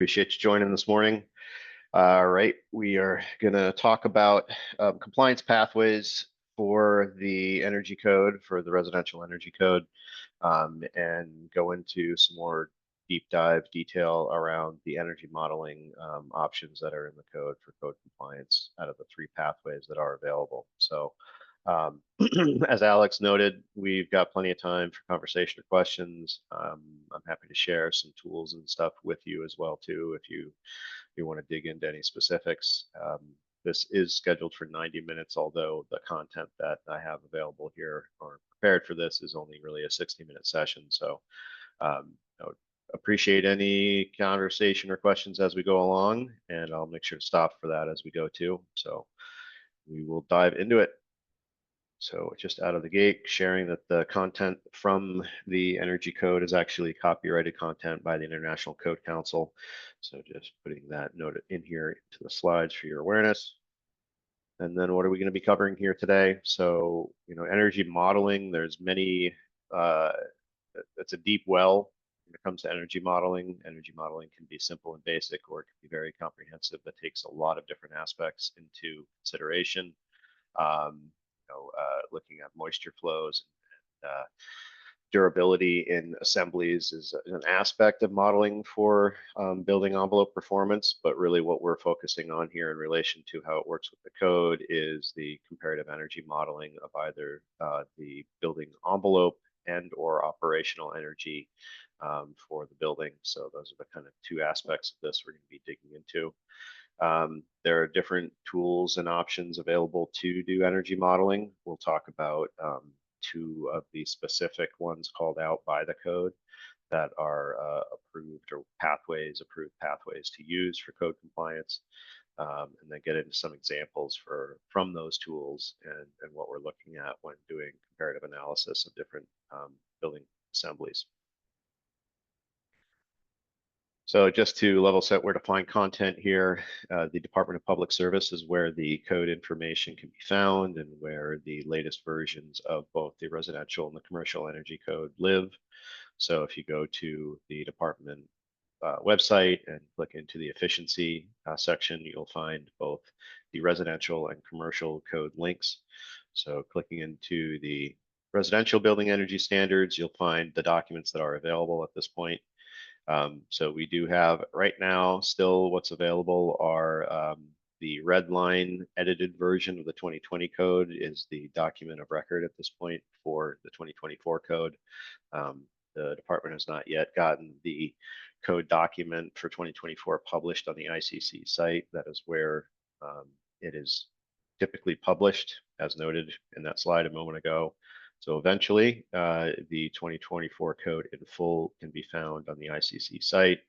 Appreciate you joining this morning. All right, we are going to talk about compliance pathways for the energy code, for the residential energy code, and go into some more deep dive detail around the energy modeling options that are in the code for code compliance out of the three pathways that are available. So um, as Alex noted, we've got plenty of time for conversation or questions. I'm happy to share some tools and stuff with you as well too, if you want to dig into any specifics. This is scheduled for 90 minutes, although the content that I have available here or prepared for this is only really a 60-minute session. So I would appreciate any conversation or questions as we go along, and I'll make sure to stop for that as we go too. So we will dive into it. So just out of the gate, sharing that the content from the energy code is actually copyrighted content by the International Code Council. So just putting that note in here into the slides for your awareness. And then what are we going to be covering here today? So, energy modeling, there's many, it's a deep well when it comes to energy modeling. Energy modeling can be simple and basic, or it can be very comprehensive, that takes a lot of different aspects into consideration. Looking at moisture flows and durability in assemblies is an aspect of modeling for building envelope performance, but really what we're focusing on here in relation to how it works with the code is the comparative energy modeling of either the building envelope and or operational energy for the building. So those are the kind of two aspects of this we're going to be digging into. There are different tools and options available to do energy modeling. We'll talk about two of the specific ones called out by the code that are approved approved pathways to use for code compliance, and then get into some examples from those tools and what we're looking at when doing comparative analysis of different building assemblies. So just to level set where to find content here, the Department of Public Service is where the code information can be found and where the latest versions of both the residential and the commercial energy code live. So if you go to the department website and click into the efficiency section, you'll find both the residential and commercial code links. So clicking into the residential building energy standards, you'll find the documents that are available at this point. So we do have right now still what's available are the red line edited version of the 2020 code is the document of record at this point for the 2024 code. The department has not yet gotten the code document for 2024 published on the ICC site. That is where it is typically published, as noted in that slide a moment ago. So eventually, the 2024 code in full can be found on the ICC site.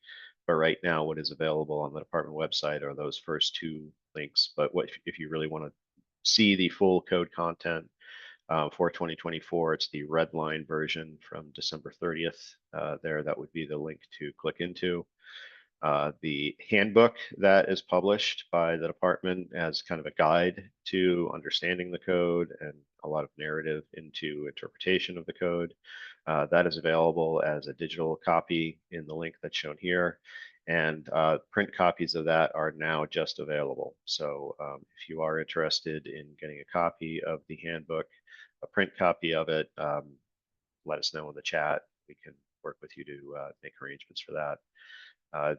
But right now, what is available on the department website are those first two links. But if you really want to see the full code content for 2024, it's the red line version from December 30th. That would be the link to click into. The handbook that is published by the department as kind of a guide to understanding the code and a lot of narrative into interpretation of the code. That is available as a digital copy in the link that's shown here. And print copies of that are now just available. So if you are interested in getting a copy of the handbook, a print copy of it, let us know in the chat. We can work with you to make arrangements for that.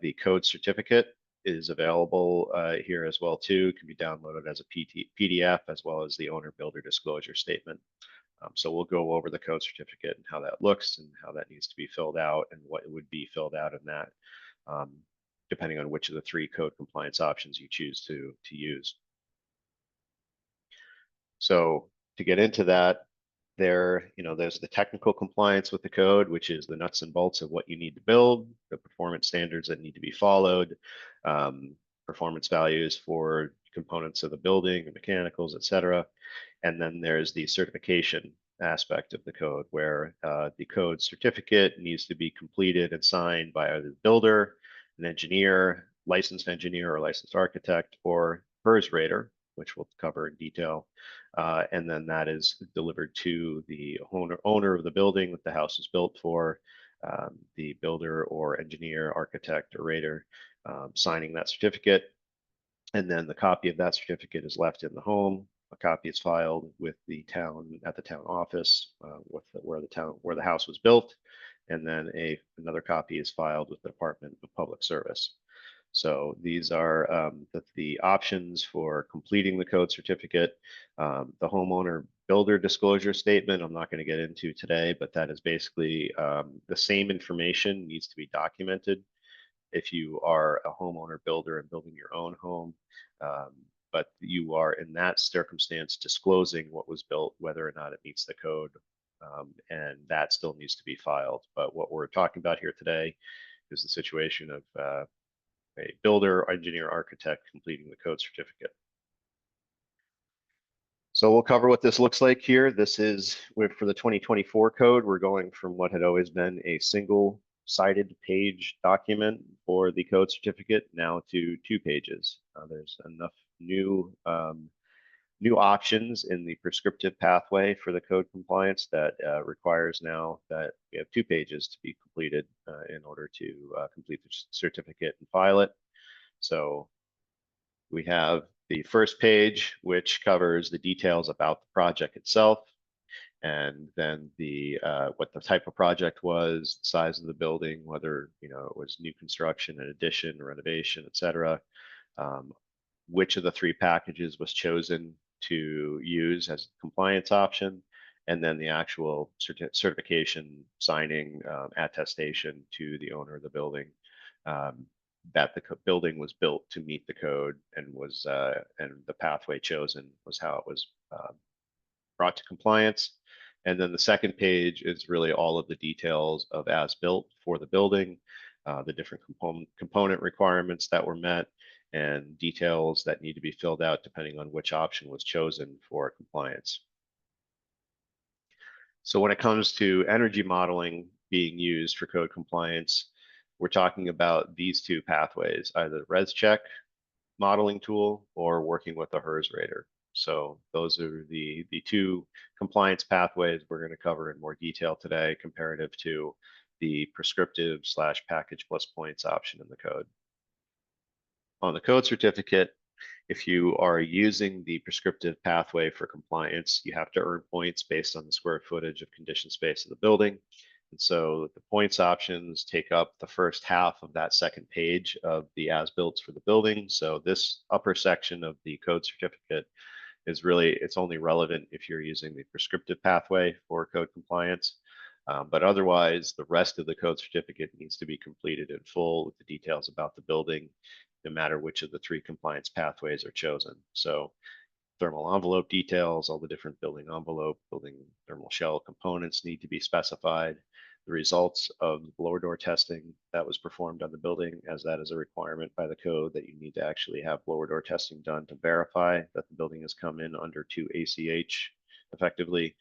The code certificate is available here as well too. It can be downloaded as a PDF as well as the owner builder disclosure statement. So we'll go over the code certificate and how that looks and how that needs to be filled out and what would be filled out in that, depending on which of the three code compliance options you choose to use. So to get into that, there's the technical compliance with the code, which is the nuts and bolts of what you need to build, the performance standards that need to be followed, performance values for components of the building, the mechanicals, et cetera. And then there's the certification aspect of the code where the code certificate needs to be completed and signed by either the builder, an engineer, licensed engineer or licensed architect, or PERS rater, which we'll cover in detail. And then that is delivered to the owner of the building that the house is built for, the builder or engineer, architect, or rater signing that certificate. And then the copy of that certificate is left in the home. A copy is filed with the town at the town office where the house was built, and then another copy is filed with the Department of Public Service. So these are the options for completing the code certificate. The homeowner builder disclosure statement, I'm not going to get into today, but that is basically the same information needs to be documented if you are a homeowner builder and building your own home. But you are in that circumstance disclosing what was built, whether or not it meets the code, and that still needs to be filed. But what we're talking about here today is the situation of a builder, engineer, architect completing the code certificate. So we'll cover what this looks like here. This is for the 2024 code. We're going from what had always been a single-sided page document for the code certificate now to 2 pages. There's enough new options in the prescriptive pathway for the code compliance that requires now that we have 2 pages to be completed in order to complete the certificate and file it. So we have the first page, which covers the details about the project itself, and then what the type of project was, the size of the building, whether it was new construction, an addition, renovation, etc. Which of the 3 packages was chosen to use as a compliance option, and then the actual certification signing attestation to the owner of the building that the building was built to meet the code and the pathway chosen was how it was brought to compliance. And then the second page is really all of the details of as built for the building, the different component requirements that were met, and details that need to be filled out depending on which option was chosen for compliance. So when it comes to energy modeling being used for code compliance, we're talking about these 2 pathways, either the ResCheck modeling tool or working with a HERS rater. So those are the 2 compliance pathways we're going to cover in more detail today, comparative to the prescriptive / package plus points option in the code. On the code certificate, if you are using the prescriptive pathway for compliance, you have to earn points based on the square footage of conditioned space of the building. And so the points options take up the first half of that second page of the as-builts for the building. So this upper section of the code certificate is it's only relevant if you're using the prescriptive pathway for code compliance. But otherwise, the rest of the code certificate needs to be completed in full with the details about the building, no matter which of the 3 compliance pathways are chosen. So thermal envelope details, all the different building envelope, building thermal shell components need to be specified. The results of the blower door testing that was performed on the building, as that is a requirement by the code that you need to actually have blower door testing done to verify that the building has come in under 2 ACH effectively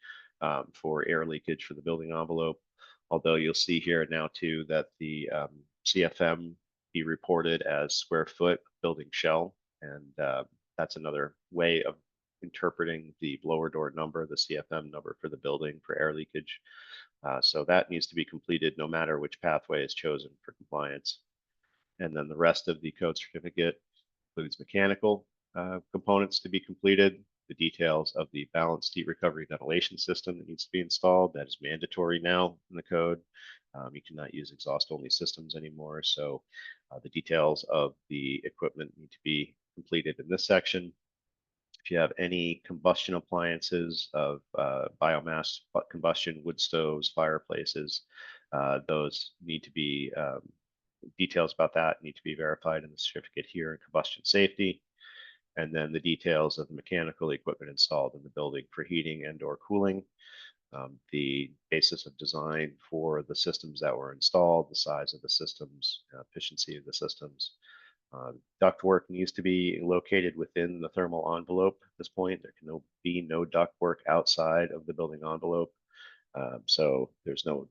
for air leakage for the building envelope. Although you'll see here now too that the CFM be reported as square foot building shell, and that's another way of interpreting the blower door number, the CFM number for the building for air leakage. So that needs to be completed no matter which pathway is chosen for compliance. And then the rest of the code certificate includes mechanical components to be completed, the details of the balanced heat recovery ventilation system that needs to be installed. That is mandatory now in the code. You cannot use exhaust-only systems anymore. So the details of the equipment need to be completed in this section. If you have any combustion appliances of biomass combustion, wood stoves, fireplaces, those need to be, details about that need to be verified in the certificate here in combustion safety. And then the details of the mechanical equipment installed in the building for heating and/or cooling, the basis of design for the systems that were installed, the size of the systems, efficiency of the systems. Ductwork needs to be located within the thermal envelope at this point. There can be no ductwork outside of the building envelope. So there's no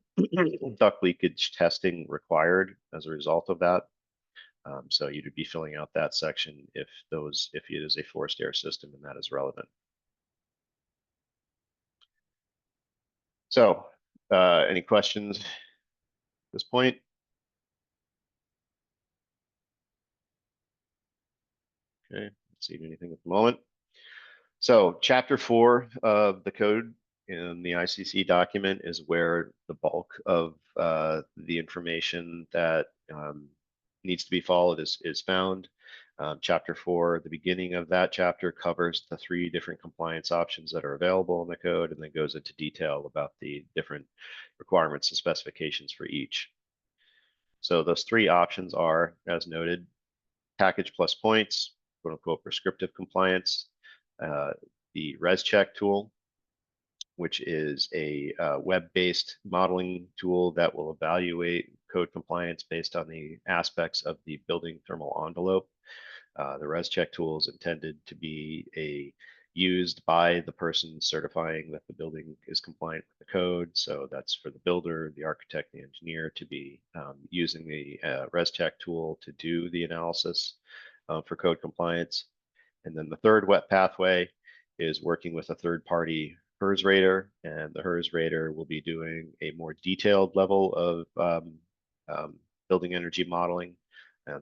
duct leakage testing required as a result of that. So you'd be filling out that section if it is a forced air system and that is relevant. So any questions this point. Okay, not seeing anything at the moment. So chapter 4 of the code in the ICC document is where the bulk of the information that needs to be followed is found. Chapter 4, the beginning of that chapter covers the 3 different compliance options that are available in the code and then goes into detail about the different requirements and specifications for each. So those 3 options are, as noted, package plus points, quote unquote prescriptive compliance, uh, the ResCheck tool, which is a web-based modeling tool that will evaluate code compliance based on the aspects of the building thermal envelope. The ResCheck tool is intended to be used by the person certifying that the building is compliant with the code. So that's for the builder, the architect, the engineer to be using the ResCheck tool to do the analysis for code compliance. And then the third wet pathway is working with a third party HERS rater, and the HERS rater will be doing a more detailed level of building energy modeling.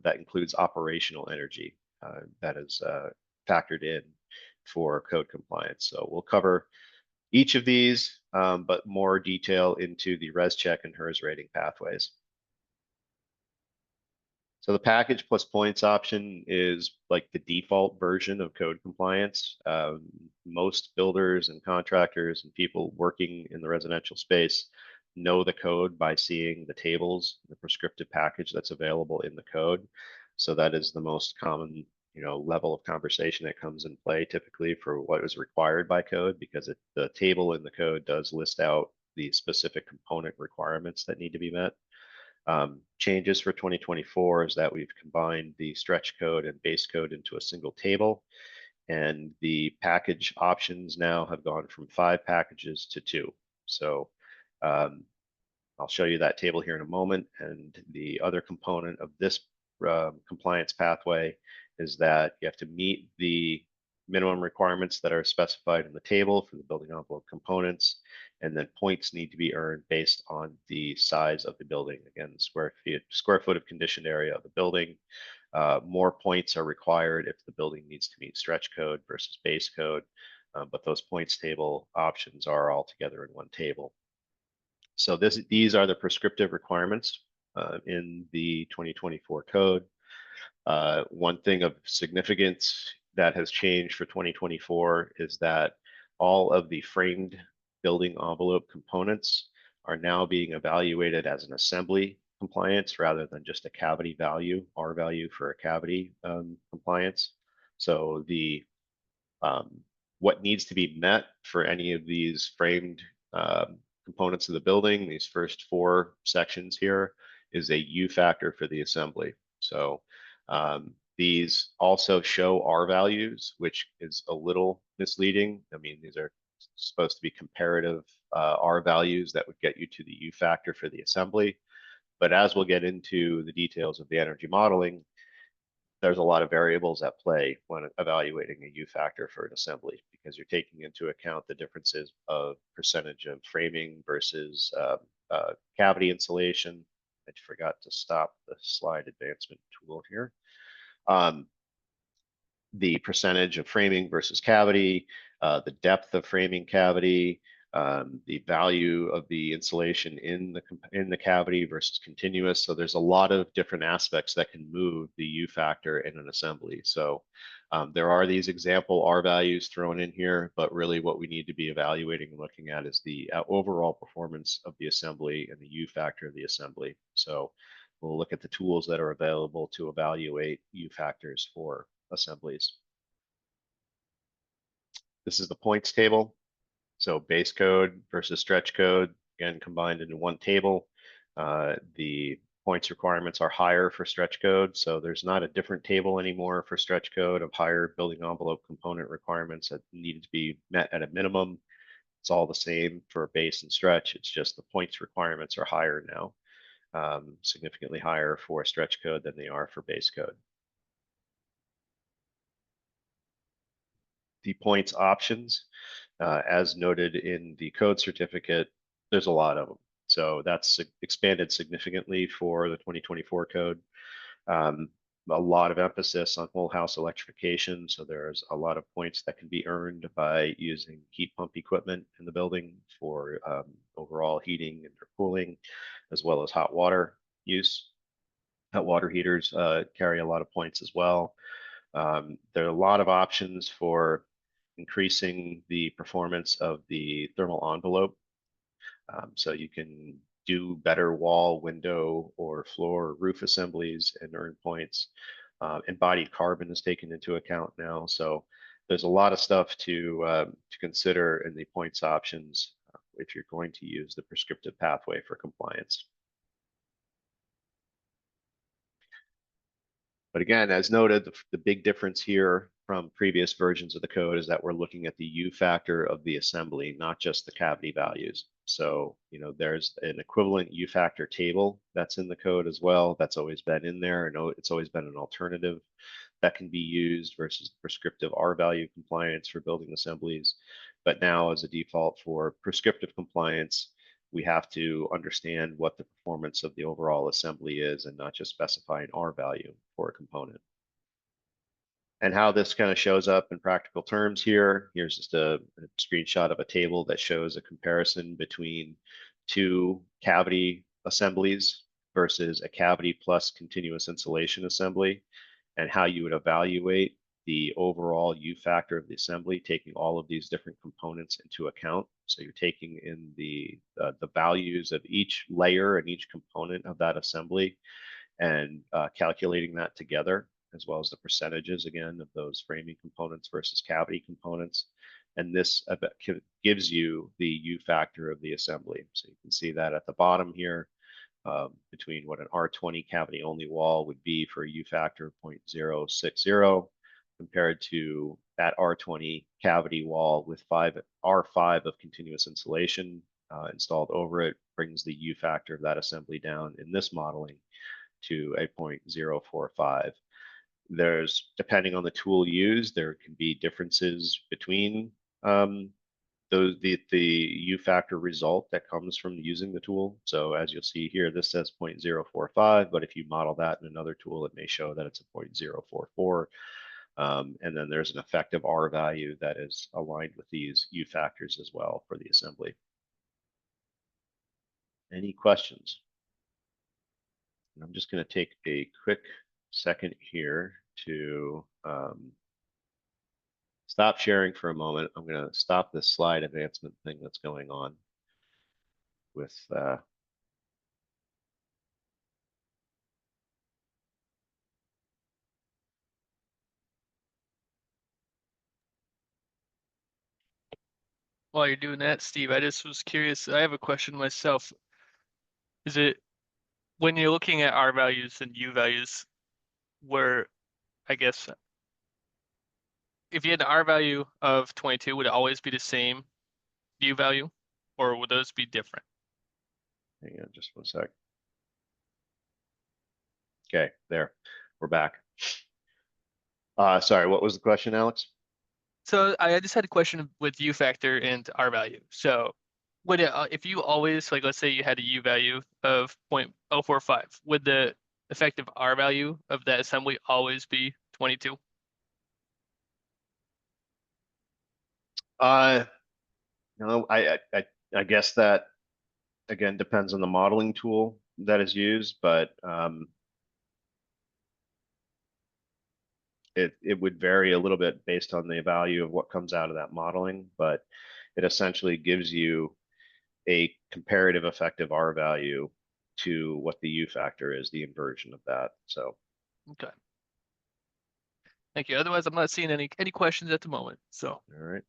That includes operational energy that is factored in for code compliance. So we'll cover each of these, but more detail into the ResCheck and HERS rating pathways. So the package plus points option is like the default version of code compliance. Most builders and contractors and people working in the residential space know the code by seeing the tables, the prescriptive package that's available in the code. So that is the most common, level of conversation that comes in play typically for what is required by code, because the table in the code does list out the specific component requirements that need to be met. Changes for 2024 is that we've combined the stretch code and base code into a single table, and the package options now have gone from 5 packages to 2. So I'll show you that table here in a moment. And the other component of this compliance pathway is that you have to meet the minimum requirements that are specified in the table for the building envelope components, and then points need to be earned based on the size of the building. Again, square foot of conditioned area of the building. More points are required if the building needs to meet stretch code versus base code, but those points table options are all together in one table. So these are the prescriptive requirements in the 2024 code. One thing of significance that has changed for 2024 is that all of the framed building envelope components are now being evaluated as an assembly compliance rather than just a cavity value, R value for a cavity compliance. So what needs to be met for any of these framed components of the building, these first 4 sections here, is a U factor for the assembly. So these also show R values, which is a little misleading. I mean, these are supposed to be comparative R values that would get you to the U factor for the assembly. But as we'll get into the details of the energy modeling, there's a lot of variables at play when evaluating a U factor for an assembly, because you're taking into account the differences of percentage of framing versus cavity insulation. I forgot to stop the slide advancement tool here. The percentage of framing versus cavity, the depth of framing cavity, the value of the insulation in the cavity versus continuous. So there's a lot of different aspects that can move the U factor in an assembly. So there are these example R values thrown in here, but really what we need to be evaluating and looking at is the overall performance of the assembly and the U factor of the assembly. So we'll look at the tools that are available to evaluate U factors for assemblies. This is the points table. So base code versus stretch code, again, combined into one table. The points requirements are higher for stretch code. So there's not a different table anymore for stretch code of higher building envelope component requirements that needed to be met at a minimum. It's all the same for base and stretch. It's just the points requirements are higher now, significantly higher for stretch code than they are for base code. The points options, as noted in the code certificate, there's a lot of them. So that's expanded significantly for the 2024 code. A lot of emphasis on whole house electrification. So there's a lot of points that can be earned by using heat pump equipment in the building for overall heating and cooling, as well as hot water use. Hot water heaters carry a lot of points as well. There are a lot of options for increasing the performance of the thermal envelope. So you can do better wall, window, or floor roof assemblies and earn points. Embodied carbon is taken into account now. So there's a lot of stuff to consider in the points options if you're going to use the prescriptive pathway for compliance. But again, as noted, the big difference here from previous versions of the code is that we're looking at the U factor of the assembly, not just the cavity values. So, there's an equivalent U factor table that's in the code as well. That's always been in there, and it's always been an alternative that can be used versus prescriptive R value compliance for building assemblies. But now, as a default for prescriptive compliance, we have to understand what the performance of the overall assembly is and not just specify an R value for a component. And how this kind of shows up in practical terms here. Here's just a screenshot of a table that shows a comparison between two cavity assemblies versus a cavity plus continuous insulation assembly, and how you would evaluate the overall U factor of the assembly, taking all of these different components into account. So you're taking in the values of each layer and each component of that assembly and calculating that together, as well as the percentages, again, of those framing components versus cavity components. And this gives you the U factor of the assembly. So you can see that at the bottom here, between what an R20 cavity only wall would be for a U factor of 0.060 compared to that R20 cavity wall with R5 of continuous insulation installed over it, brings the U factor of that assembly down in this modeling to a 0.045. There's, depending on the tool used, there can be differences between the U factor result that comes from using the tool. So as you'll see here, this says 0.045, but if you model that in another tool, it may show that it's a 0.044. And then there's an effective R value that is aligned with these U factors as well for the assembly. Any questions? And I'm just going to take a quick second here to stop sharing for a moment. I'm going to stop this slide advancement thing that's going on with While you're doing that, Steve, I just was curious. I have a question myself. Is it when you're looking at R values and U values, where I guess if you had an R value of 22, would it always be the same U value, or would those be different? hang on just one sec. Okay, there, we're back. Sorry, what was the question, Alex? So I just had a question with U factor and R value. So would it, if you always, like, let's say you had a U value of 0.045, would the effective R value of that assembly always be 22? No, I guess that again depends on the modeling tool that is used, but it would vary a little bit based on the value of what comes out of that modeling, but it essentially gives you a comparative effective R value to what the U factor is, the inversion of that. So, Okay. Thank you. Otherwise, I'm not seeing any questions at the moment. So, all right.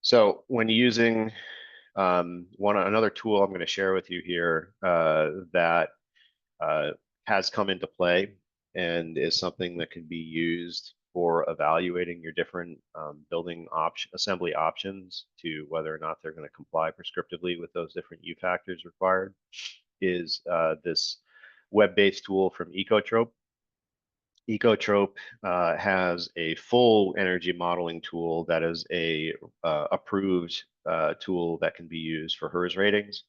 So when using another tool I'm going to share with you here that has come into play and is something that can be used for evaluating your different building assembly options to whether or not they're going to comply prescriptively with those different U factors required, is this web-based tool from Ecotrope. Ecotrope has a full energy modeling tool that is a approved tool that can be used for HERS ratings.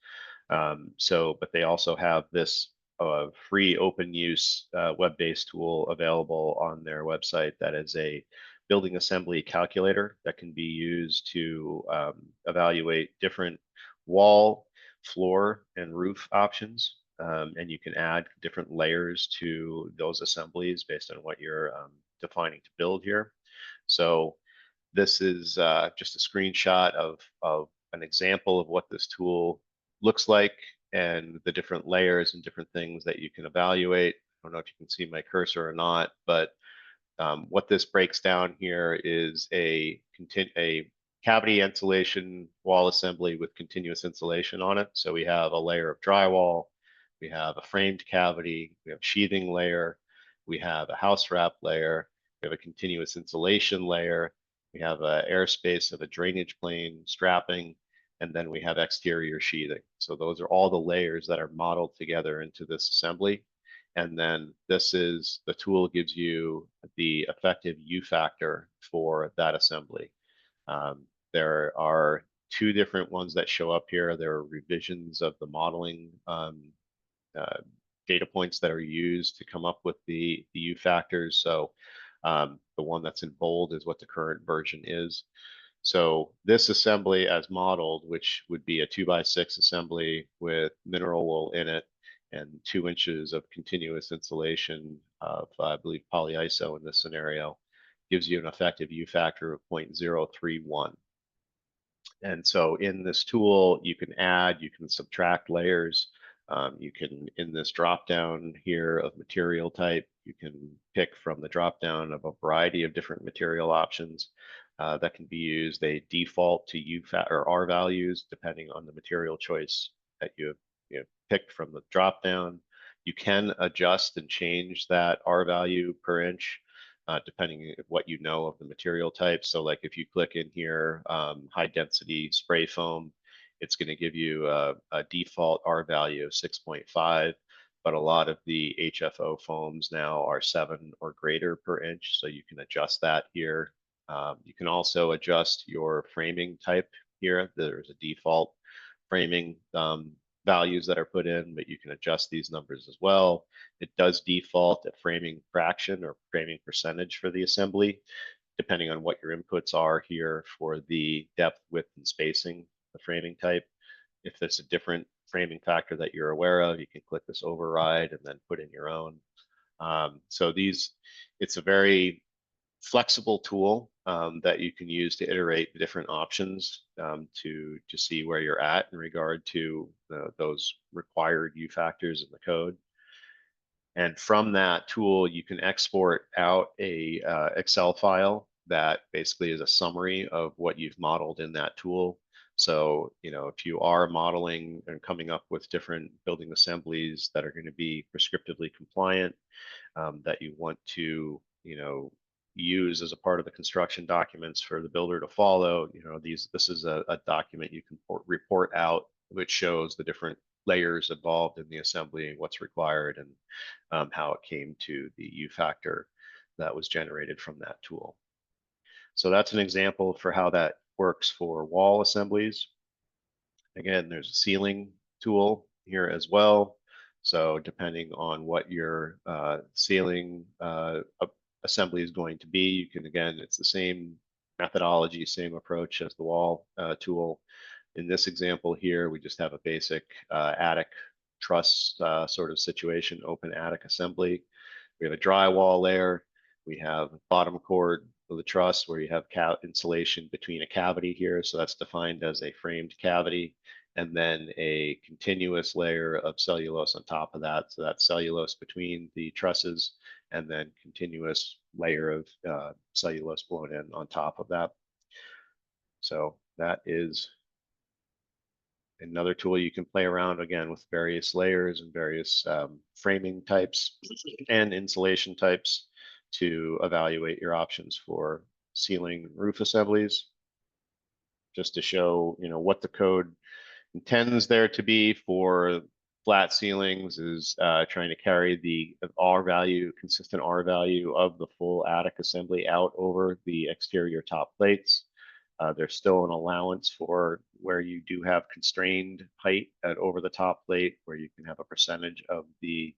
But they also have this free open use web-based tool available on their website that is a building assembly calculator that can be used to evaluate different wall, floor, and roof options. And you can add different layers to those assemblies based on what you're defining to build here. So this is just a screenshot of an example of what this tool looks like and the different layers and different things that you can evaluate. I don't know if you can see my cursor or not, but what this breaks down here is a cavity insulation wall assembly with continuous insulation on it. So we have a layer of drywall, we have a framed cavity, we have a sheathing layer, we have a house wrap layer, we have a continuous insulation layer, we have an airspace of a drainage plane strapping, and then we have exterior sheathing. So those are all the layers that are modeled together into this assembly. And then the tool gives you the effective U factor for that assembly. There are two different ones that show up here. There are revisions of the modeling data points that are used to come up with the U factors. So the one that's in bold is what the current version is. So this assembly as modeled, which would be a 2x6 assembly with mineral wool in it and 2 inches of continuous insulation of, I believe, polyiso in this scenario, gives you an effective U factor of 0.031. And so in this tool, you can add, you can subtract layers. You can, in this drop down here of material type, you can pick from the drop down of a variety of different material options that can be used. They default to U or R values depending on the material choice that you have picked from the drop down. You can adjust and change that R value per inch depending on what you know of the material type. So like if you click in here, high density spray foam, it's going to give you a default R value of 6.5, but a lot of the HFO foams now are 7 or greater per inch, so you can adjust that here. You can also adjust your framing type here. There's a default framing values that are put in, but you can adjust these numbers as well. It does default at framing fraction or framing percentage for the assembly, depending on what your inputs are here for the depth, width, and spacing, the framing type. If there's a different framing factor that you're aware of, you can click this override and then put in your own. So it's a very flexible tool that you can use to iterate the different options to see where you're at in regard to those required U factors in the code. And from that tool, you can export out a Excel file that basically is a summary of what you've modeled in that tool. So, if you are modeling and coming up with different building assemblies that are going to be prescriptively compliant, that you want to, use as a part of the construction documents for the builder to follow, this is a document you can report out, which shows the different layers involved in the assembly, what's required, and how it came to the U factor that was generated from that tool. So that's an example for how that works for wall assemblies. Again, there's a ceiling tool here as well. So depending on what your ceiling assembly is going to be, you can, again, it's the same methodology, same approach as the wall tool. In this example here, we just have a basic attic truss sort of situation, open attic assembly. We have a drywall layer. We have bottom chord of the truss where you have insulation between a cavity here. So that's defined as a framed cavity. And then a continuous layer of cellulose on top of that. So that's cellulose between the trusses and then continuous layer of cellulose blown in on top of that. So that is another tool you can play around again with various layers and various framing types and insulation types to evaluate your options for ceiling roof assemblies. Just to show, what the code intends there to be for flat ceilings is trying to carry the R value, consistent R value of the full attic assembly out over the exterior top plates. There's still an allowance for where you do have constrained height at over the top plate, where you can have a percentage of the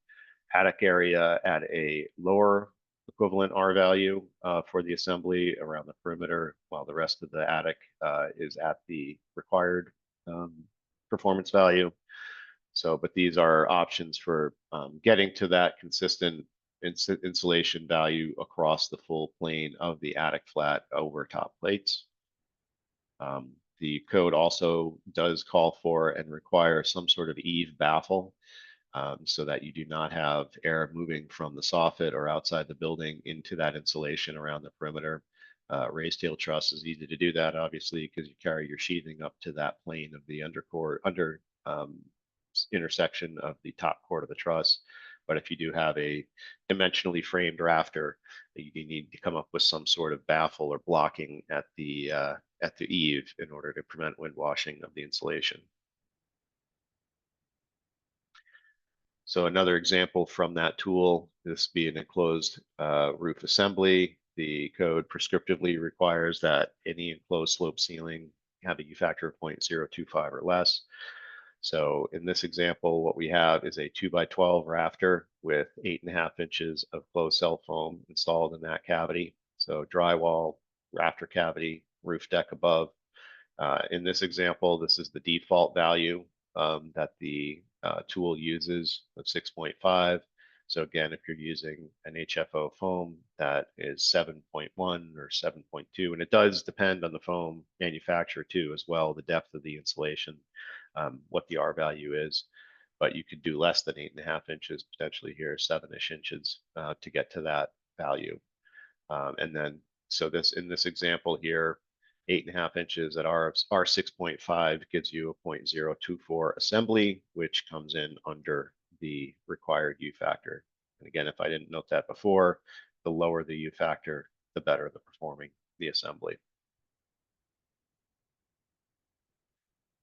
attic area at a lower equivalent R value for the assembly around the perimeter, while the rest of the attic is at the required performance value. So, but these are options for getting to that consistent insulation value across the full plane of the attic flat over top plates. The code also does call for and require some sort of eave baffle so that you do not have air moving from the soffit or outside the building into that insulation around the perimeter. Raised tail truss is easy to do that, obviously, because you carry your sheathing up to that plane of the under intersection of the top chord of the truss. But if you do have a dimensionally framed rafter, you need to come up with some sort of baffle or blocking at the eave in order to prevent wind washing of the insulation. So another example from that tool, this being enclosed roof assembly, the code prescriptively requires that any enclosed slope ceiling have a U factor of 0.025 or less. So in this example, what we have is a 2x12 rafter with 8.5 inches of closed cell foam installed in that cavity. So drywall, rafter cavity, roof deck above. In this example, this is the default value that the tool uses of 6.5. So again, if you're using an HFO foam that is 7.1 or 7.2, and it does depend on the foam manufacturer too, as well, the depth of the insulation, what the R value is. But you could do less than 8.5 inches, potentially here 7-ish inches to get to that value. And then, so this in this example here, 8.5 inches at R 6.5 gives you a 0.024 assembly, which comes in under the required U factor. And again, if I didn't note that before, the lower the U factor, the better the performing the assembly.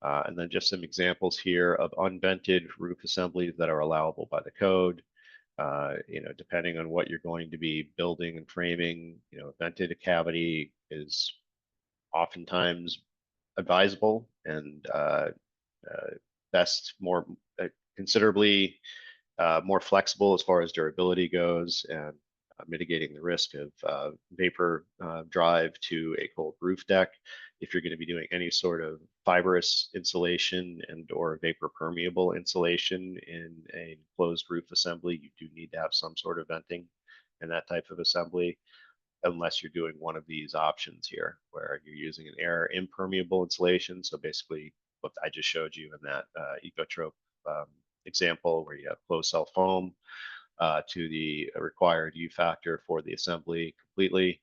And then just some examples here of unvented roof assemblies that are allowable by the code. Depending on what you're going to be building and framing, vented cavity is oftentimes advisable and best more considerably more flexible as far as durability goes and mitigating the risk of vapor drive to a cold roof deck. If you're going to be doing any sort of fibrous insulation and or vapor permeable insulation in a closed roof assembly, you do need to have some sort of venting in that type of assembly, unless you're doing one of these options here, where you're using an air impermeable insulation. So basically what I just showed you in that Ecotrope example, where you have closed cell foam to the required U factor for the assembly completely.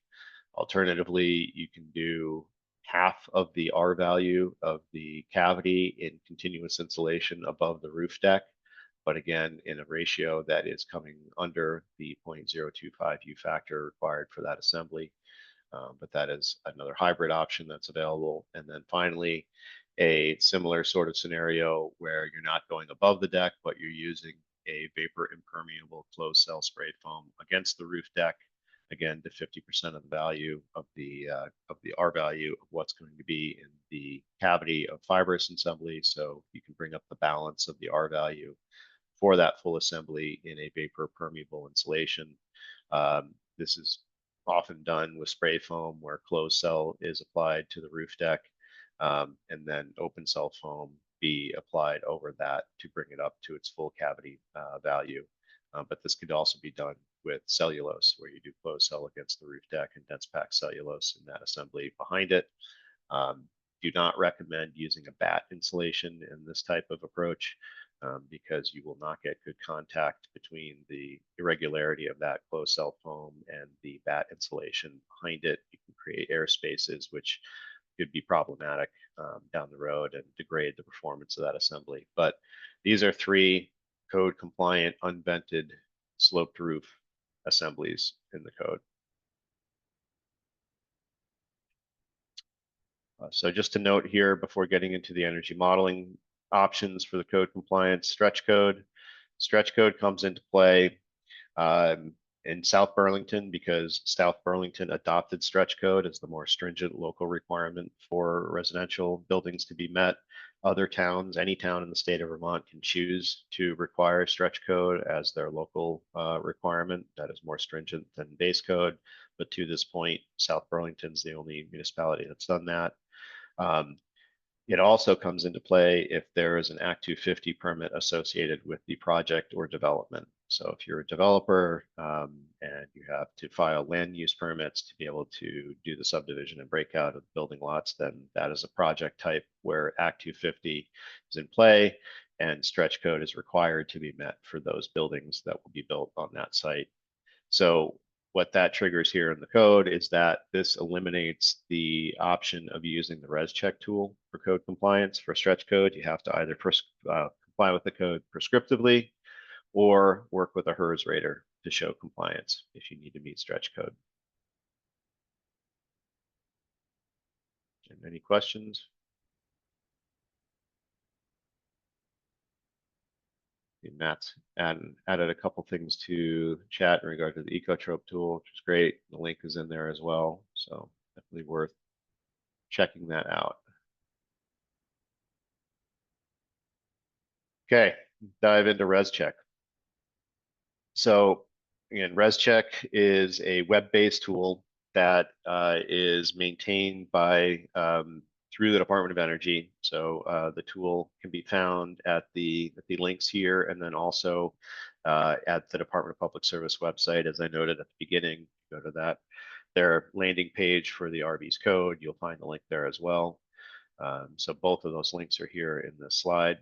Alternatively, you can do half of the R value of the cavity in continuous insulation above the roof deck, but again, in a ratio that is coming under the 0.025 U factor required for that assembly. But that is another hybrid option that's available. And then finally, a similar sort of scenario where you're not going above the deck, but you're using a vapor impermeable closed cell sprayed foam against the roof deck, again to 50% of the value of the R value of what's going to be in the cavity of fibrous assembly. So you can bring up the balance of the R value for that full assembly in a vapor permeable insulation. This is often done with spray foam, where closed cell is applied to the roof deck, and then open cell foam be applied over that to bring it up to its full cavity value. But this could also be done with cellulose, where you do closed cell against the roof deck and dense pack cellulose in that assembly behind it. Do not recommend using a batt insulation in this type of approach, because you will not get good contact between the irregularity of that closed cell foam and the batt insulation behind it. You can create air spaces, which could be problematic down the road and degrade the performance of that assembly. But these are 3 code compliant unvented sloped roof assemblies in the code. So just to note here before getting into the energy modeling options for the code compliance: stretch code. Stretch code comes into play in South Burlington because South Burlington adopted stretch code as the more stringent local requirement for residential buildings to be met. Other towns, any town in the state of Vermont, can choose to require stretch code as their local requirement that is more stringent than base code. But to this point, South Burlington's the only municipality that's done that. It also comes into play if there is an Act 250 permit associated with the project or development. So if you're a developer and you have to file land use permits to be able to do the subdivision and breakout of building lots, then that is a project type where Act 250 is in play and stretch code is required to be met for those buildings that will be built on that site. So what that triggers here in the code is that this eliminates the option of using the res check tool for code compliance. For stretch code, you have to either comply with the code prescriptively or work with a HERS rater to show compliance if you need to meet stretch code. And any questions? Matt's added a couple things to chat in regard to the ecotrope tool, which is great. The link is in there as well, so definitely worth checking that out. Okay, dive into ResCheck. So again, ResCheck is a web-based tool that is maintained by through the Department of Energy. So the tool can be found at the links here, and then also at the Department of Public Service website. As I noted at the beginning, go to their landing page for the RBES code. You'll find the link there as well. So both of those links are here in this slide.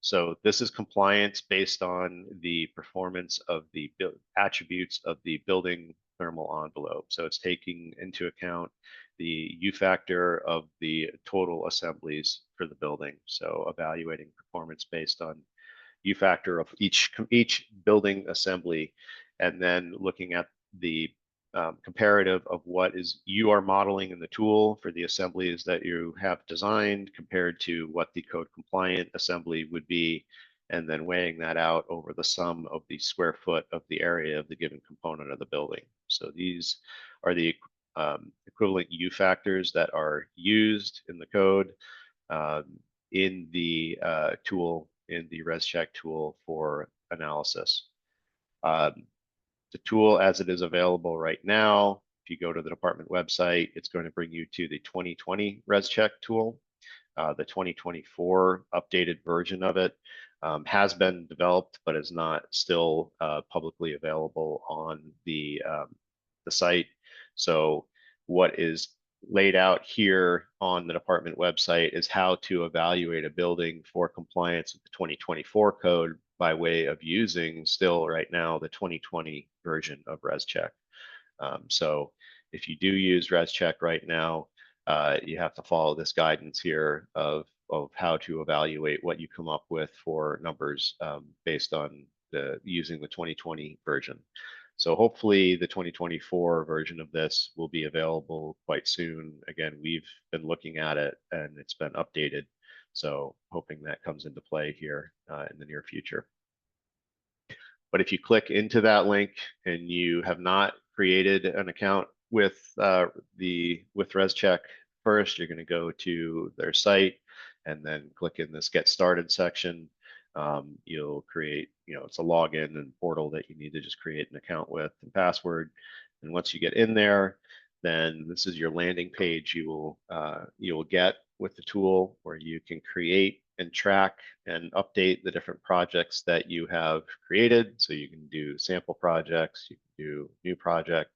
So this is compliance based on the performance of the attributes of the building thermal envelope. So it's taking into account the U factor of the total assemblies for the building. So evaluating performance based on U factor of each building assembly, and then looking at the comparative of what is you are modeling in the tool for the assemblies that you have designed compared to what the code compliant assembly would be, and then weighing that out over the sum of the square foot of the area of the given component of the building. So these are the equivalent U factors that are used in the code in the tool, in the ResCheck tool for analysis. The tool as it is available right now, if you go to the department website, it's going to bring you to the 2020 ResCheck tool. The 2024 updated version of it has been developed, but is not still publicly available on the site. So what is laid out here on the department website is how to evaluate a building for compliance with the 2024 code by way of using still right now the 2020 version of ResCheck. So if you do use ResCheck right now, you have to follow this guidance here of how to evaluate what you come up with for numbers based on using the 2020 version. So hopefully the 2024 version of this will be available quite soon. Again, we've been looking at it and it's been updated. So hoping that comes into play here in the near future. But if you click into that link and you have not created an account with ResCheck first, you're going to go to their site and then click in this Get Started section. You'll create, it's a login and portal that you need to just create an account with and password. And once you get in there, then this is your landing page you will get with the tool, where you can create and track and update the different projects that you have created. So you can do sample projects, you can do new project.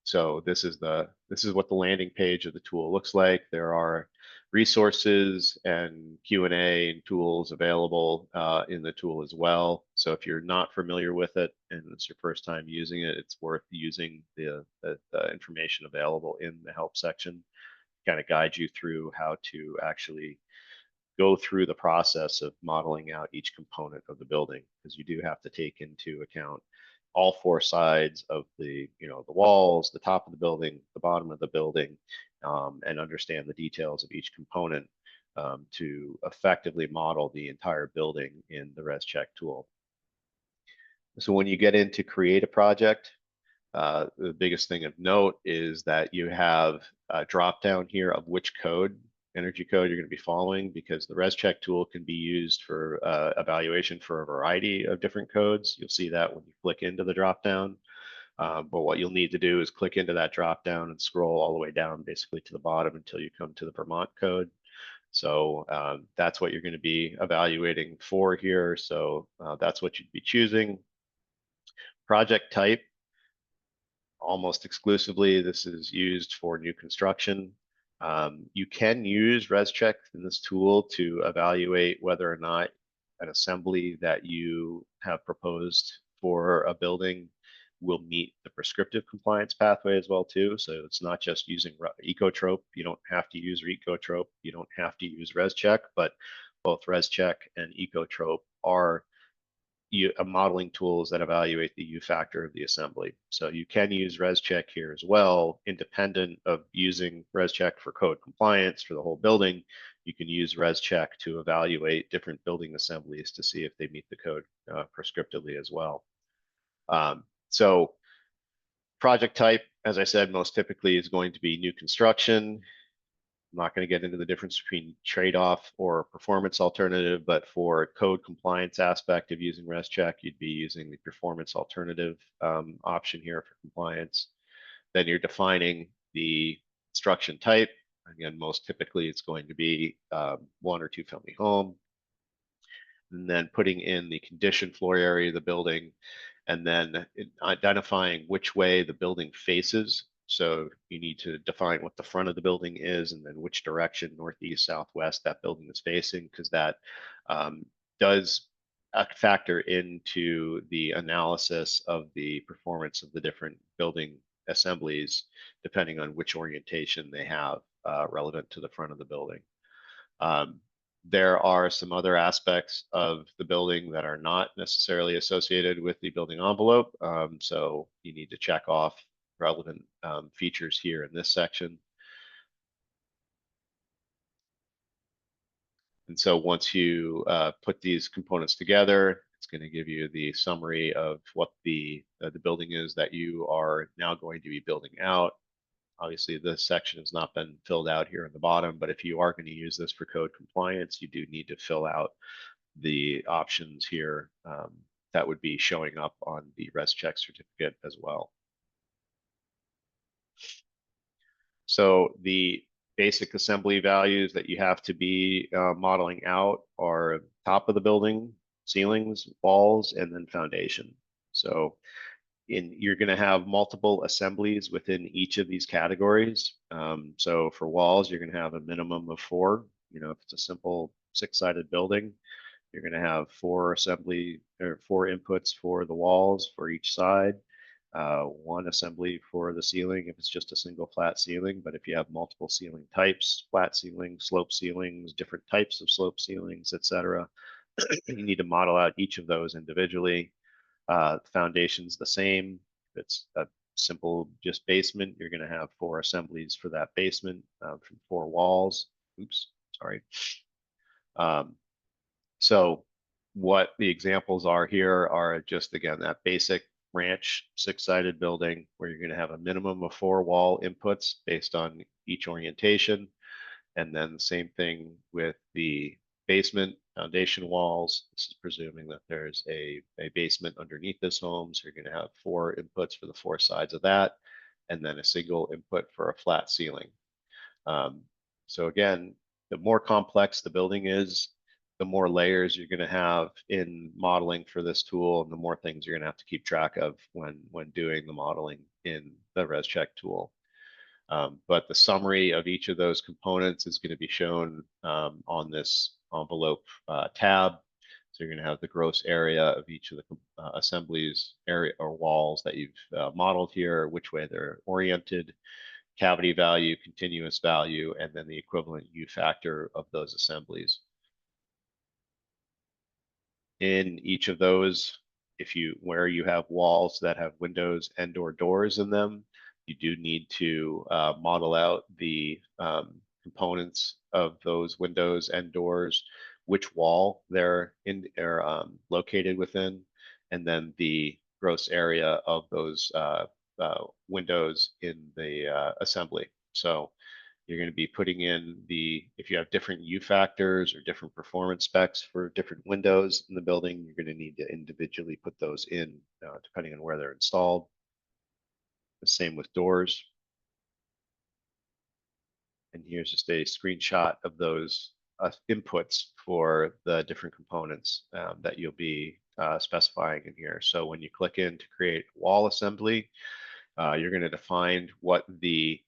So this is what the landing page of the tool looks like. There are resources and Q&A and tools available in the tool as well. So if you're not familiar with it and it's your first time using it, it's worth using the information available in the help section, kind of guide you through how to actually go through the process of modeling out each component of the building, because you do have to take into account all four sides of the walls, the top of the building, the bottom of the building, and understand the details of each component to effectively model the entire building in the ResCheck tool. So when you get in to create a project, the biggest thing of note is that you have a drop down here of which code, energy code you're going to be following, because the ResCheck tool can be used for evaluation for a variety of different codes. You'll see that when you click into the drop down. But what you'll need to do is click into that drop down and scroll all the way down basically to the bottom until you come to the Vermont code. So that's what you're going to be evaluating for here. So that's what you'd be choosing. Project type, almost exclusively, this is used for new construction. You can use ResCheck in this tool to evaluate whether or not an assembly that you have proposed for a building will meet the prescriptive compliance pathway as well too. So it's not just using Ecotrope. You don't have to use Ecotrope. You don't have to use ResCheck, but both ResCheck and Ecotrope are modeling tools that evaluate the U factor of the assembly. So you can use ResCheck here as well, independent of using ResCheck for code compliance for the whole building. You can use ResCheck to evaluate different building assemblies to see if they meet the code prescriptively as well. So project type, as I said, most typically is going to be new construction. I'm not going to get into the difference between trade-off or performance alternative, but for code compliance aspect of using ResCheck, you'd be using the performance alternative option here for compliance. Then you're defining the construction type. Again, most typically it's going to be 1 or 2 family home. And then putting in the condition floor area of the building, and then identifying which way the building faces. So you need to define what the front of the building is and then which direction, northeast, southwest, that building is facing, because that does factor into the analysis of the performance of the different building assemblies, depending on which orientation they have relevant to the front of the building. There are some other aspects of the building that are not necessarily associated with the building envelope. So you need to check off relevant features here in this section. And so once you put these components together, it's going to give you the summary of what the building is that you are now going to be building out. Obviously, this section has not been filled out here in the bottom, but if you are going to use this for code compliance, you do need to fill out the options here that would be showing up on the ResCheck certificate as well. So the basic assembly values that you have to be modeling out are top of the building, ceilings, walls, and then foundation. So you're going to have multiple assemblies within each of these categories. So for walls, you're going to have a minimum of 4. You know, if it's a simple 6-sided building, you're going to have 4 assembly or 4 inputs for the walls for each side, 1 assembly for the ceiling if it's just a single flat ceiling. But if you have multiple ceiling types, flat ceilings, slope ceilings, different types of slope ceilings, etc., you need to model out each of those individually. Foundation's the same. If it's a simple just basement, you're going to have 4 assemblies for that basement from 4 walls. Oops, sorry. So what the examples are here are just, again, that basic ranch 6-sided building where you're going to have a minimum of 4 wall inputs based on each orientation. And then the same thing with the basement foundation walls. This is presuming that there's a basement underneath this home. So you're going to have 4 inputs for the 4 sides of that, and then a single input for a flat ceiling. So again, the more complex the building is, the more layers you're going to have in modeling for this tool, and the more things you're going to have to keep track of when doing the modeling in the ResCheck tool. But the summary of each of those components is going to be shown on this envelope tab. So you're going to have the gross area of each of the assemblies area or walls that you've modeled here, which way they're oriented, cavity value, continuous value, and then the equivalent U factor of those assemblies. In each of those, where you have walls that have windows and/or doors in them, you do need to model out the components of those windows and doors, which wall they're in are located within, and then the gross area of those windows in the assembly. So you're going to be putting in if you have different U factors or different performance specs for different windows in the building, you're going to need to individually put those in depending on where they're installed. The same with doors. And here's just a screenshot of those inputs for the different components that you'll be specifying in here. So when you click in to create wall assembly, you're going to define what the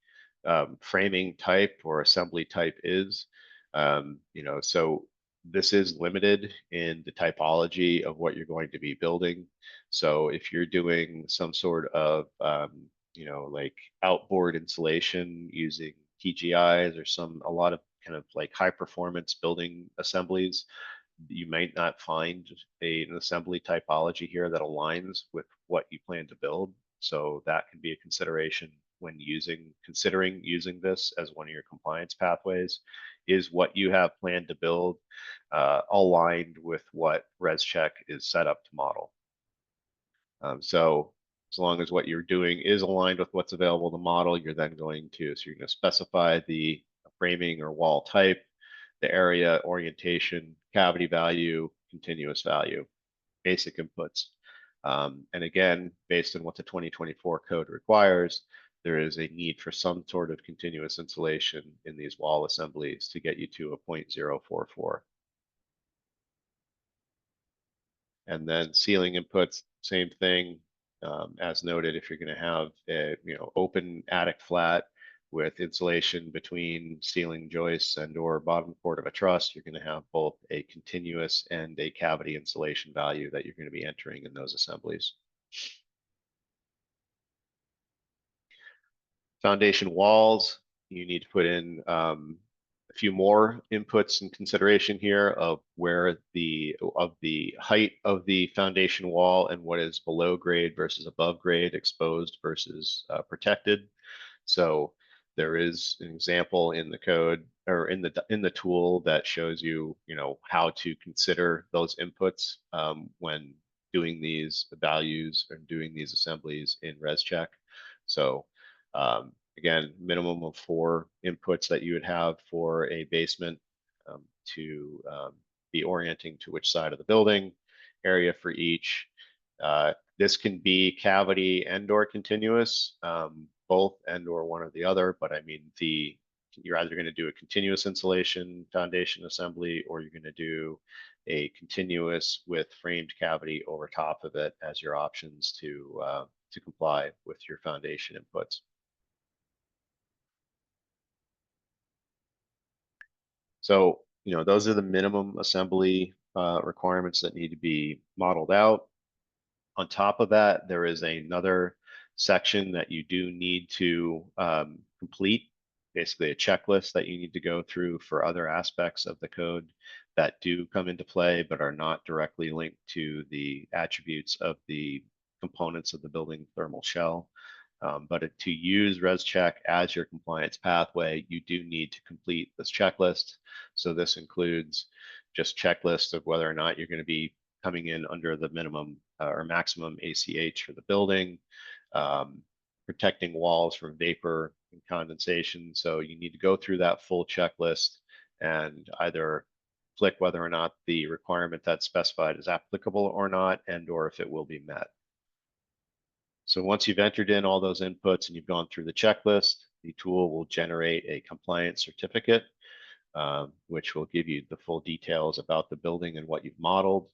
framing type or assembly type is. So this is limited in the typology of what you're going to be building. So if you're doing some sort of, like outboard insulation using TGIs or a lot of kind of like high performance building assemblies, you might not find an assembly typology here that aligns with what you plan to build. So that can be a consideration when considering using this as one of your compliance pathways. Is what you have planned to build aligned with what ResCheck is set up to model? So as long as what you're doing is aligned with what's available to model, you're then so you're going to specify the framing or wall type, the area, orientation, cavity value, continuous value, basic inputs. And again, based on what the 2024 code requires, there is a need for some sort of continuous insulation in these wall assemblies to get you to a 0.044. And then ceiling inputs, same thing. As noted, if you're going to have a open attic flat with insulation between ceiling joists and or bottom chord of a truss, you're going to have both a continuous and a cavity insulation value that you're going to be entering in those assemblies. Foundation walls, you need to put in a few more inputs and consideration here of where the height of the foundation wall and what is below grade versus above grade, exposed versus protected. So there is an example in the code or in the tool that shows you how to consider those inputs when doing these values and doing these assemblies in ResCheck. So again, minimum of 4 inputs that you would have for a basement to be orienting to which side of the building, area for each. This can be cavity and or continuous, both and or one or the other, but I mean, you're either going to do a continuous insulation foundation assembly or you're going to do a continuous with framed cavity over top of it as your options to comply with your foundation inputs. So, those are the minimum assembly requirements that need to be modeled out. On top of that, there is another section that you do need to complete, basically a checklist that you need to go through for other aspects of the code that do come into play, but are not directly linked to the attributes of the components of the building thermal shell. But to use ResCheck as your compliance pathway, you do need to complete this checklist. So this includes just checklists of whether or not you're going to be coming in under the minimum or maximum ACH for the building, protecting walls from vapor and condensation. So you need to go through that full checklist and either click whether or not the requirement that's specified is applicable or not, and or if it will be met. So once you've entered in all those inputs and you've gone through the checklist, the tool will generate a compliance certificate, which will give you the full details about the building and what you've modeled.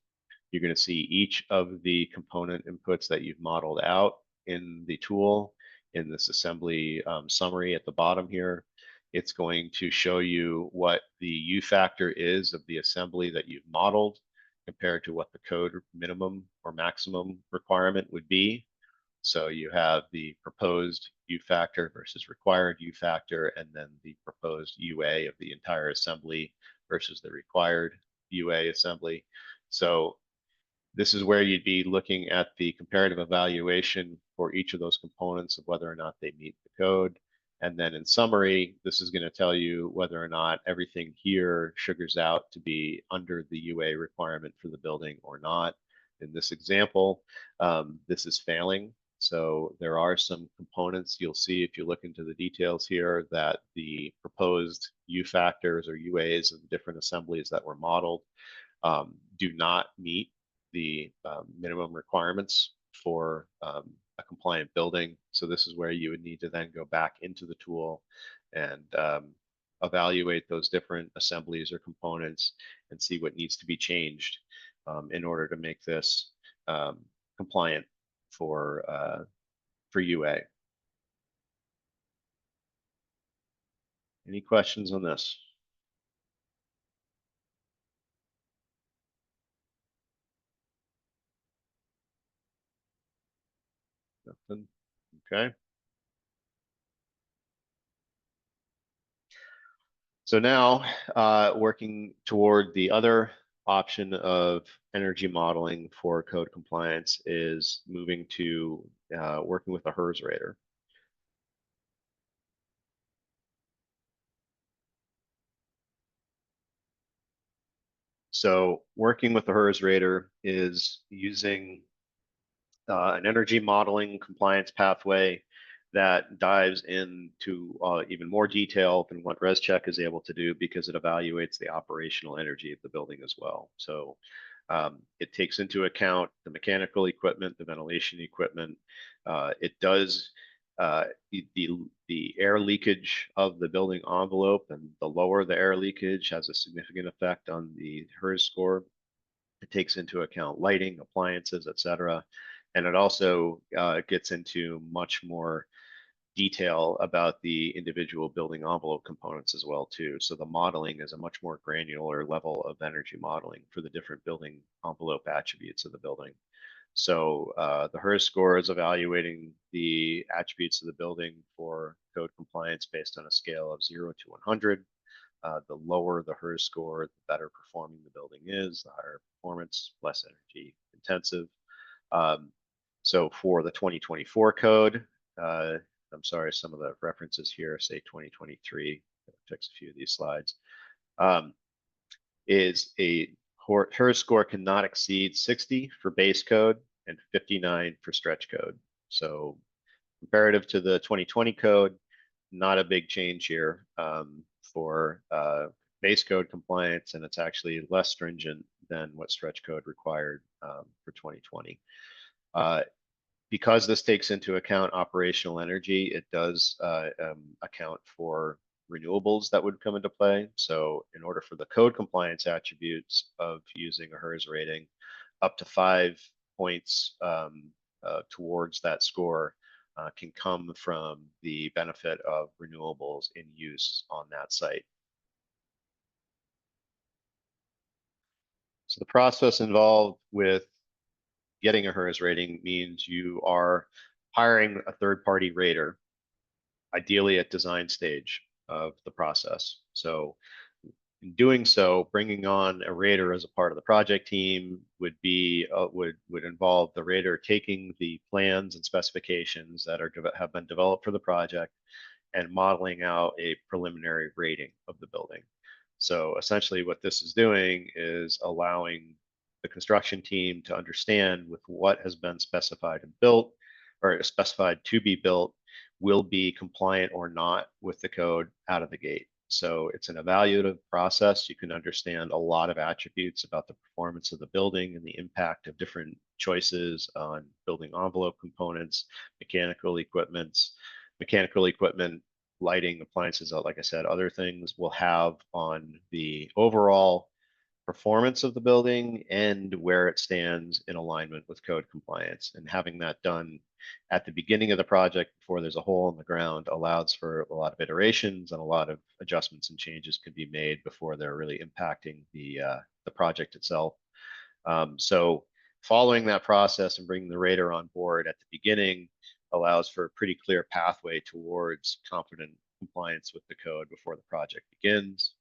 You're going to see each of the component inputs that you've modeled out in the tool in this assembly summary at the bottom here. It's going to show you what the U factor is of the assembly that you've modeled compared to what the code minimum or maximum requirement would be. So you have the proposed U factor versus required U factor, and then the proposed UA of the entire assembly versus the required UA assembly. So this is where you'd be looking at the comparative evaluation for each of those components of whether or not they meet the code. And then in summary, this is going to tell you whether or not everything here sugars out to be under the UA requirement for the building or not. In this example, this is failing. So there are some components you'll see if you look into the details here that the proposed U factors or UAs of the different assemblies that were modeled do not meet the minimum requirements for a compliant building. So this is where you would need to then go back into the tool and evaluate those different assemblies or components and see what needs to be changed in order to make this compliant for UA. Any questions on this? Nothing. Okay. So now, working toward the other option of energy modeling for code compliance is moving to working with a HERS rater. So working with the HERS rater is using an energy modeling compliance pathway that dives into even more detail than what ResCheck is able to do because it evaluates the operational energy of the building as well. So it takes into account the mechanical equipment, the ventilation equipment. It does the air leakage of the building envelope, and the lower the air leakage has a significant effect on the HERS score. It takes into account lighting, appliances, etc. And it also gets into much more detail about the individual building envelope components as well too. So the modeling is a much more granular level of energy modeling for the different building envelope attributes of the building. So the HERS score is evaluating the attributes of the building for code compliance based on a scale of 0 to 100. The lower the HERS score, the better performing the building is, the higher performance, less energy intensive. So for the 2024 code, I'm sorry, some of the references here say 2023. Fix a few of these slides. Is a HERS score cannot exceed 60 for base code and 59 for stretch code. So comparative to the 2020 code, not a big change here for base code compliance, and it's actually less stringent than what stretch code required for 2020. Because this takes into account operational energy, it does account for renewables that would come into play. So in order for the code compliance attributes of using a HERS rating, up to 5 points towards that score can come from the benefit of renewables in use on that site. So the process involved with getting a HERS rating means you are hiring a third-party rater, ideally at design stage of the process. So in doing so, bringing on a rater as a part of the project team would be would involve the rater taking the plans and specifications that have been developed for the project and modeling out a preliminary rating of the building. So essentially what this is doing is allowing the construction team to understand with what has been specified and built or specified to be built will be compliant or not with the code out of the gate. So it's an evaluative process. You can understand a lot of attributes about the performance of the building and the impact of different choices on building envelope components, mechanical equipment, lighting, appliances, like I said, other things will have on the overall performance of the building and where it stands in alignment with code compliance. And having that done at the beginning of the project before there's a hole in the ground allows for a lot of iterations, and a lot of adjustments and changes can be made before they're really impacting the project itself. So following that process and bringing the rater on board at the beginning allows for a pretty clear pathway towards confident compliance with the code before the project begins.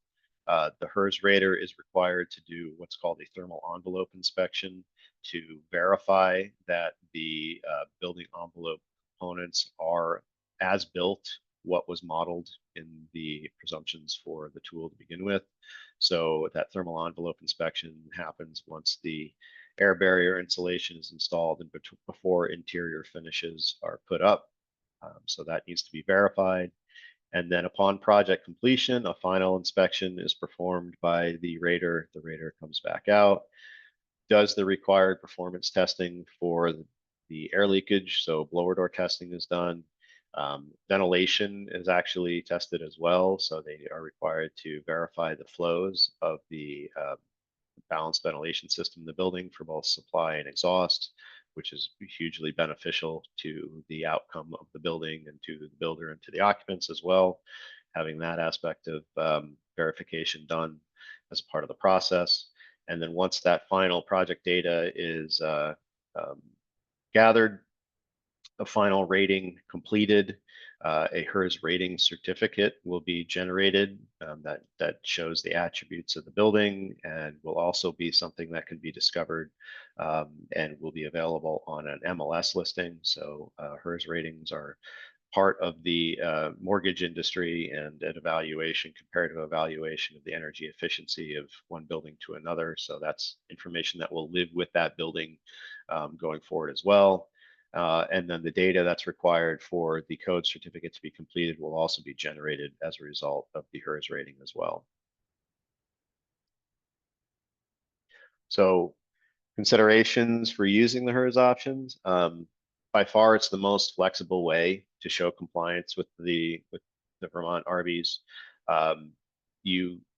The HERS rater is required to do what's called a thermal envelope inspection to verify that the building envelope components are as built what was modeled in the presumptions for the tool to begin with. So that thermal envelope inspection happens once the air barrier insulation is installed and before interior finishes are put up. So that needs to be verified. And then upon project completion, a final inspection is performed by the rater. The rater comes back out, does the required performance testing for the air leakage. So blower door testing is done. Ventilation is actually tested as well. So they are required to verify the flows of the balanced ventilation system in the building for both supply and exhaust, which is hugely beneficial to the outcome of the building and to the builder and to the occupants as well. Having that aspect of verification done as part of the process. And then once that final project data is gathered, a final rating completed, a HERS rating certificate will be generated that shows the attributes of the building and will also be something that can be discovered and will be available on an MLS listing. So HERS ratings are part of the mortgage industry and an evaluation, comparative evaluation of the energy efficiency of one building to another. So that's information that will live with that building going forward as well. And then the data that's required for the code certificate to be completed will also be generated as a result of the HERS rating as well. So considerations for using the HERS options. By far, it's the most flexible way to show compliance with the Vermont RBES.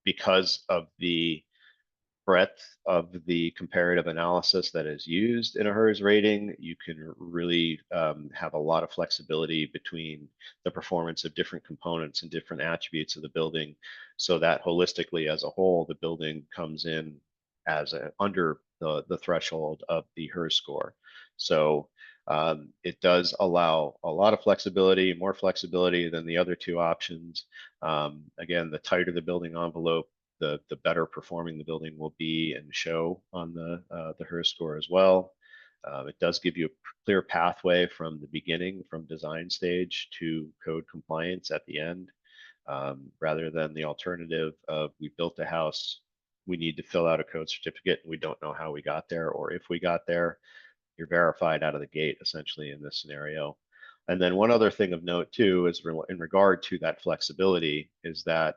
Because of the breadth of the comparative analysis that is used in a HERS rating, you can really have a lot of flexibility between the performance of different components and different attributes of the building, so that holistically as a whole, the building comes in as under the threshold of the HERS score. So it does allow a lot of flexibility, more flexibility than the other two options. Again, the tighter the building envelope, the better performing the building will be and show on the HERS score as well. It does give you a clear pathway from the beginning, from design stage to code compliance at the end, rather than the alternative of we built a house, we need to fill out a code certificate and we don't know how we got there or if we got there. You're verified out of the gate essentially in this scenario. And then one other thing of note too is in regard to that flexibility is that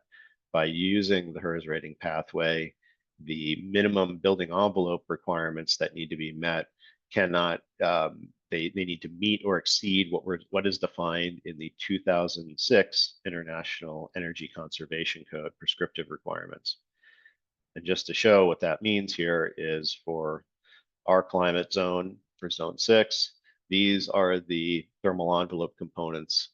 by using the HERS rating pathway, the minimum building envelope requirements that need to be met cannot, they need to meet or exceed what is defined in the 2006 International Energy Conservation Code prescriptive requirements. And just to show what that means here is for our climate zone, for zone 6, these are the thermal envelope components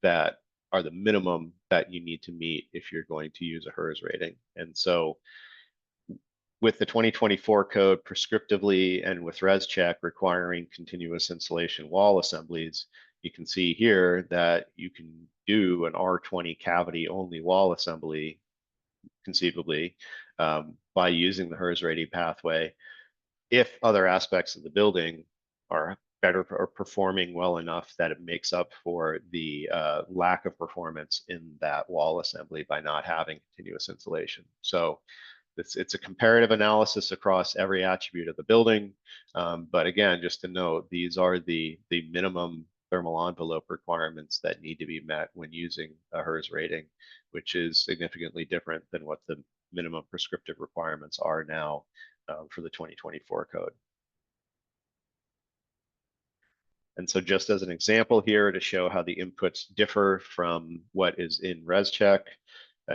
that are the minimum that you need to meet if you're going to use a HERS rating. And so with the 2024 code prescriptively and with ResCheck requiring continuous insulation wall assemblies, you can see here that you can do an R20 cavity only wall assembly conceivably by using the HERS rating pathway if other aspects of the building are better or performing well enough that it makes up for the lack of performance in that wall assembly by not having continuous insulation. So it's a comparative analysis across every attribute of the building. But again, just to note, these are the minimum thermal envelope requirements that need to be met when using a HERS rating, which is significantly different than what the minimum prescriptive requirements are now for the 2024 code. And so just as an example here to show how the inputs differ from what is in ResCheck,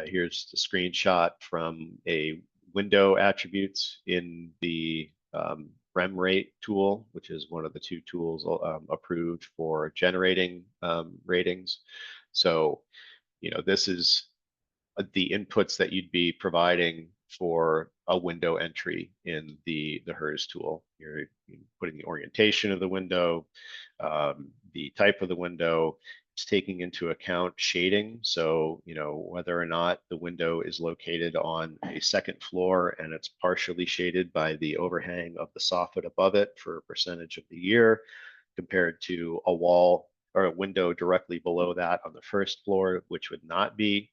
here's the screenshot from a window attributes in the REM rate tool, which is one of the two tools approved for generating ratings. So, this is the inputs that you'd be providing for a window entry in the HERS tool. You're putting the orientation of the window, the type of the window. It's taking into account shading. So, whether or not the window is located on a second floor and it's partially shaded by the overhang of the soffit above it for a percentage of the year, compared to a wall or a window directly below that on the first floor, which would not be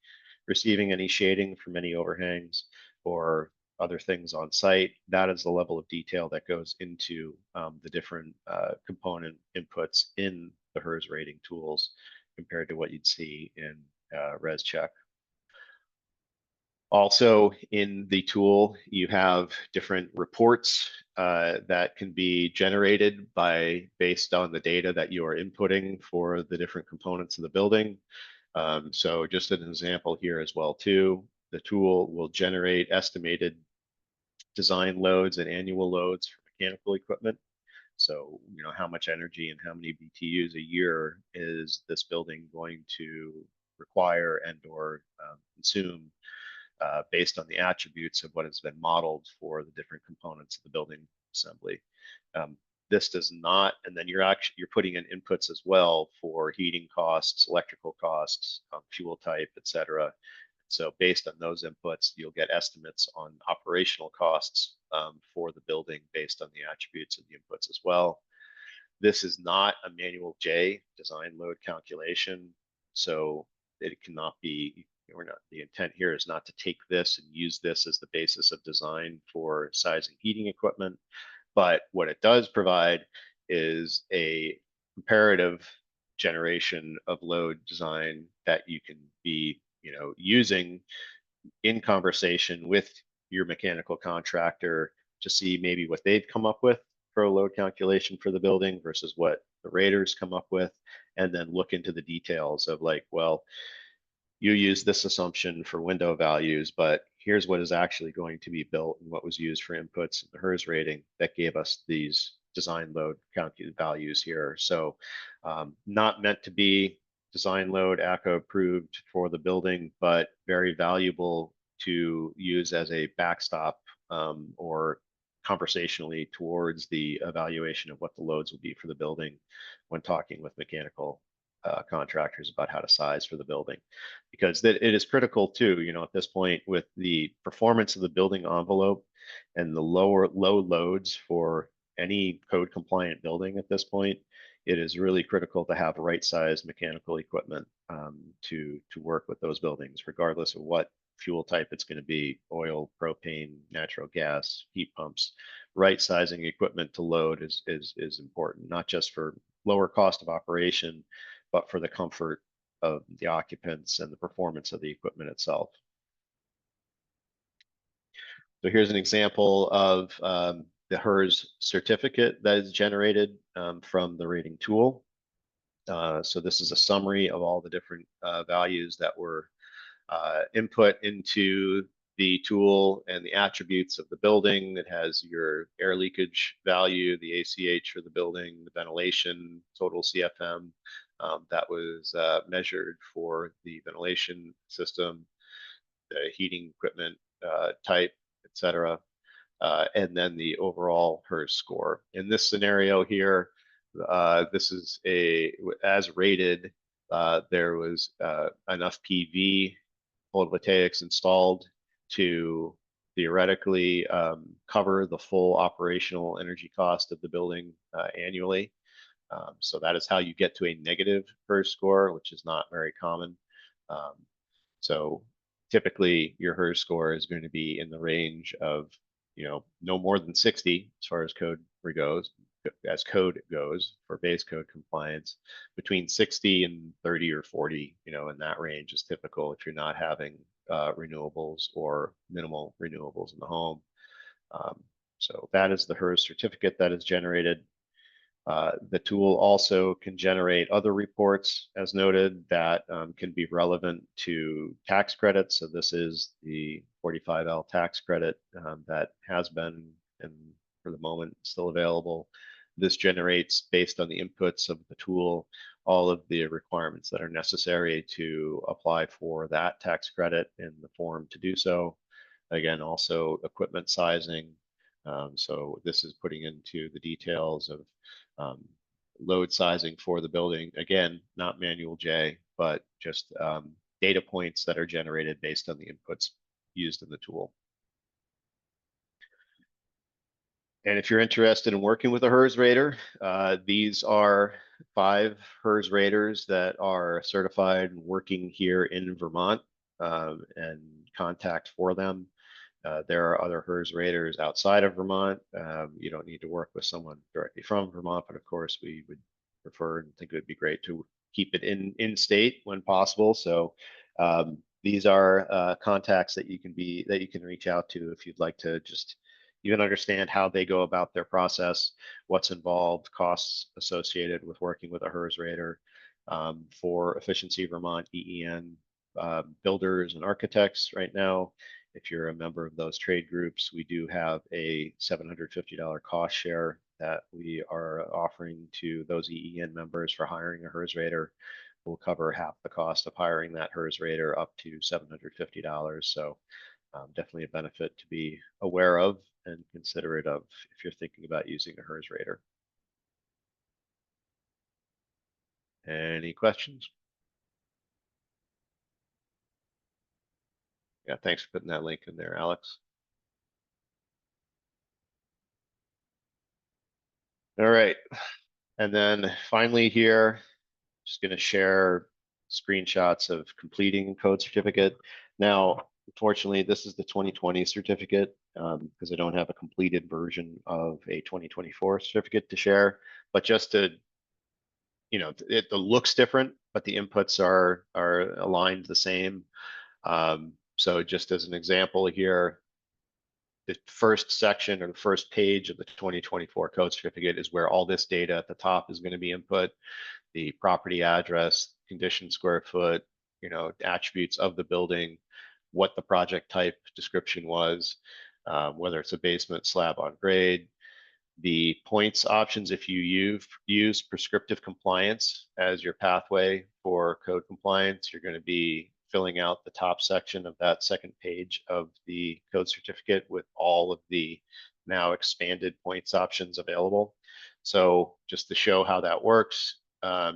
receiving any shading from any overhangs or other things on site. That is the level of detail that goes into the different component inputs in the HERS rating tools compared to what you'd see in ResCheck. Also in the tool, you have different reports that can be generated based on the data that you are inputting for the different components of the building. So just an example here as well too, the tool will generate estimated design loads and annual loads for mechanical equipment. So, you know, how much energy and how many BTUs a year is this building going to require and or consume based on the attributes of what has been modeled for the different components of the building assembly. This does not, and then you're putting in inputs as well for heating costs, electrical costs, fuel type, et cetera. So based on those inputs, you'll get estimates on operational costs for the building based on the attributes of the inputs as well. This is not a manual J design load calculation, so it cannot be, the intent here is not to take this and use this as the basis of design for sizing heating equipment. But what it does provide is a comparative generation of load design that you can be, using in conversation with your mechanical contractor to see maybe what they've come up with for a load calculation for the building versus what the raters come up with, and then look into the details of like, well, you use this assumption for window values, but here's what is actually going to be built and what was used for inputs in the HERS rating that gave us these design load calculated values here. So not meant to be design load ACA approved for the building, but very valuable to use as a backstop or conversationally towards the evaluation of what the loads will be for the building when talking with mechanical contractors about how to size for the building, because it is critical too, at this point with the performance of the building envelope and the low loads for any code compliant building at this point, it is really critical to have right sized mechanical equipment to work with those buildings, regardless of what fuel type it's going to be, oil, propane, natural gas, heat pumps. Right sizing equipment to load is important, not just for lower cost of operation, but for the comfort of the occupants and the performance of the equipment itself. So here's an example of the HERS certificate that is generated from the rating tool. So this is a summary of all the different values that were input into the tool and the attributes of the building. It has your air leakage value, the ACH for the building, the ventilation, total CFM that was measured for the ventilation system, the heating equipment type, etc. And then the overall HERS score. In this scenario here, this is as rated, there was enough PV photovoltaics installed to theoretically cover the full operational energy cost of the building annually. So that is how you get to a negative HERS score, which is not very common. So typically your HERS score is going to be in the range of, no more than 60 as far as code goes for base code compliance. Between 60 and 30 or 40, in that range is typical if you're not having renewables or minimal renewables in the home. So that is the HERS certificate that is generated. The tool also can generate other reports, as noted, that can be relevant to tax credits. So this is the 45L tax credit that has been, and for the moment, still available. This generates, based on the inputs of the tool, all of the requirements that are necessary to apply for that tax credit in the form to do so. Again, also equipment sizing. So this is putting into the details of load sizing for the building. Again, not manual J, but just data points that are generated based on the inputs used in the tool. And if you're interested in working with a HERS rater, these are 5 HERS raters that are certified and working here in Vermont, and contact for them. There are other HERS raters outside of Vermont. You don't need to work with someone directly from Vermont, but of course we would prefer and think it would be great to keep it in state when possible. So these are contacts that you can reach out to if you'd like to just even understand how they go about their process, what's involved, costs associated with working with a HERS rater. For Efficiency Vermont EEN builders and architects right now, if you're a member of those trade groups, we do have a $750 cost share that we are offering to those EEN members for hiring a HERS rater. We'll cover half the cost of hiring that HERS rater up to $750. So definitely a benefit to be aware of and considerate of if you're thinking about using a HERS rater. Any questions? Yeah, thanks for putting that link in there, Alex. All right. And then finally here, just going to share screenshots of completing code certificate. Now, unfortunately, this is the 2020 certificate because I don't have a completed version of a 2024 certificate to share. But just to, it looks different, but the inputs are aligned the same. So just as an example here, the first section or the first page of the 2024 code certificate is where all this data at the top is going to be input. The property address, condition square foot, attributes of the building, what the project type description was, whether it's a basement, slab on grade, the points options. If you use prescriptive compliance as your pathway for code compliance, you're going to be filling out the top section of that second page of the code certificate with all of the now expanded points options available. So just to show how that works,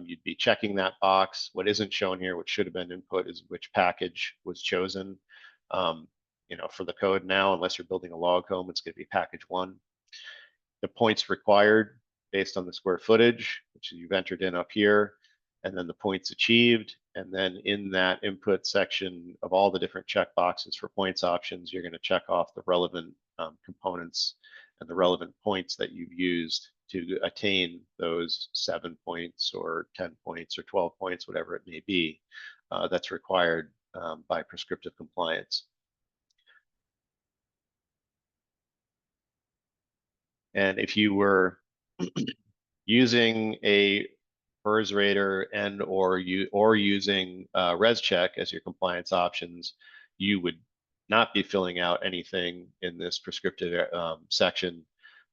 you'd be checking that box. What isn't shown here, which should have been input, is which package was chosen. For the code now, unless you're building a log home, it's going to be package 1. The points required based on the square footage, which you've entered in up here, and then the points achieved. And then in that input section of all the different check boxes for points options, you're going to check off the relevant components and the relevant points that you've used to attain those 7 points or 10 points or 12 points, whatever it may be, that's required by prescriptive compliance. And if you were using a HERS rater and or using ResCheck as your compliance options, you would not be filling out anything in this prescriptive section,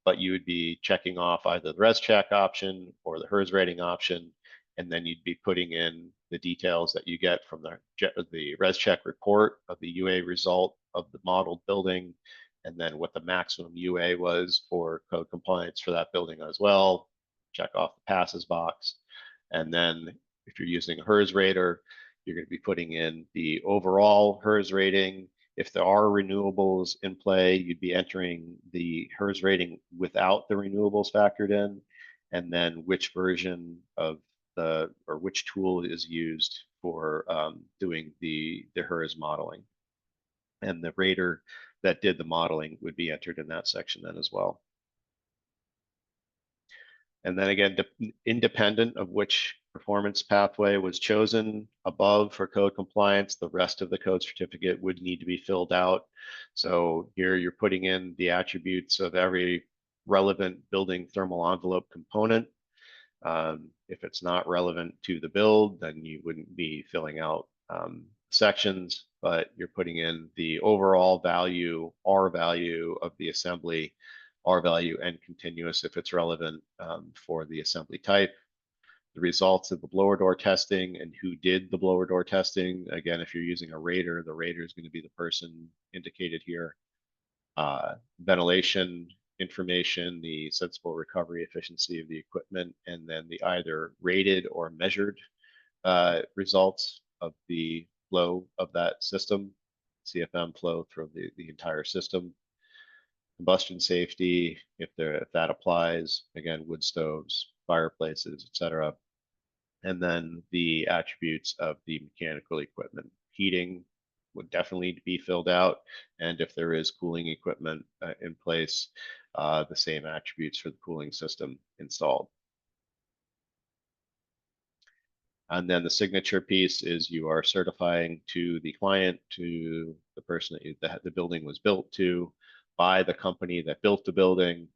but you would be checking off either the ResCheck option or the HERS rating option, and then you'd be putting in the details that you get from the ResCheck report of the UA result of the modeled building, and then what the maximum UA was for code compliance for that building as well. Check off the passes box. And then if you're using a HERS rater, you're going to be putting in the overall HERS rating. If there are renewables in play, you'd be entering the HERS rating without the renewables factored in, and then which version of or which tool is used for doing the HERS modeling. And the rater that did the modeling would be entered in that section then as well. And then again, independent of which performance pathway was chosen above for code compliance, the rest of the code certificate would need to be filled out. So here you're putting in the attributes of every relevant building thermal envelope component. If it's not relevant to the build, then you wouldn't be filling out sections, but you're putting in the overall value, R value of the assembly, R value and continuous if it's relevant for the assembly type, the results of the blower door testing and who did the blower door testing. Again, if you're using a rater, the rater is going to be the person indicated here. Ventilation information, the sensible recovery efficiency of the equipment, and then the either rated or measured results of the flow of that system, CFM flow through the entire system. combustion safety, if that applies, again, wood stoves, fireplaces, etc. And then the attributes of the mechanical equipment. Heating would definitely be filled out. And if there is cooling equipment in place, the same attributes for the cooling system installed. And then the signature piece is you are certifying to the client, to the person that the building was built to, by the company that built the building.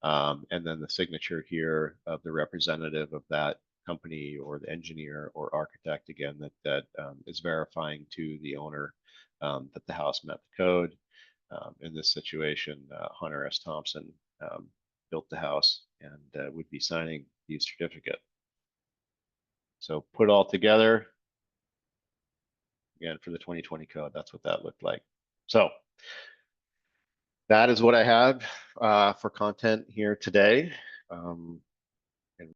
And then the signature here of the representative of that company or the engineer or architect, again, that is verifying to the owner that the house met the code. In this situation, Hunter S. Thompson built the house and would be signing the certificate. So put all together, again, for the 2020 code, that's what that looked like. So that is what I have for content here today.